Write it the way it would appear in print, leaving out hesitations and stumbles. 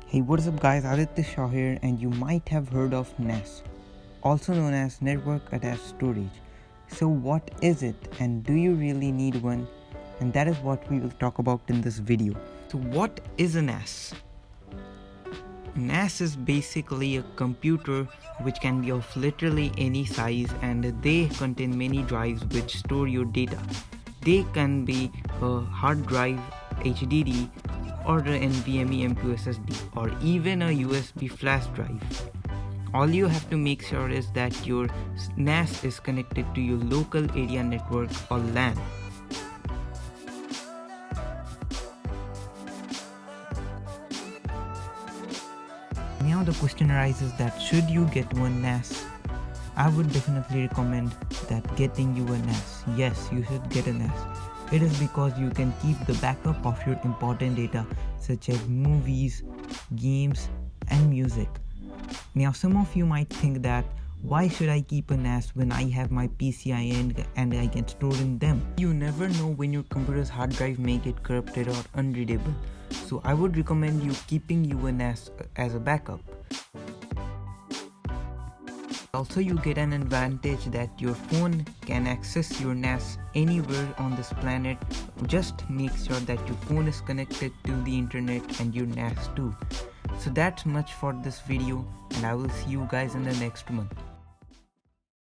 Hey, what's up guys, Aditya Shah here, and you might have heard of NAS, also known as Network Attached Storage. So what is it, and do you really need one? And that is what we will talk about in this video. So what is a NAS? NAS is basically a computer which can be of literally any size, and they contain many drives which store your data. They can be a hard drive, HDD, or an NVMe M.2 SSD, or even a USB flash drive. All you have to make sure is that your NAS is connected to your local area network or LAN. Now the question arises that should you get one NAS? I would definitely recommend that getting you a NAS. Yes, you should get a NAS. It is because you can keep the backup of your important data such as movies, games, and music. Now some of you might think that why should I keep a NAS when I have my PCI and I can store in them? You never know when your computer's hard drive may get corrupted or unreadable. So I would recommend you keeping you a NAS as a backup. Also, you get an advantage that your phone can access your NAS anywhere on this planet. Just make sure that your phone is connected to the internet and your NAS too. So that's much for this video, and I will see you guys in the next one.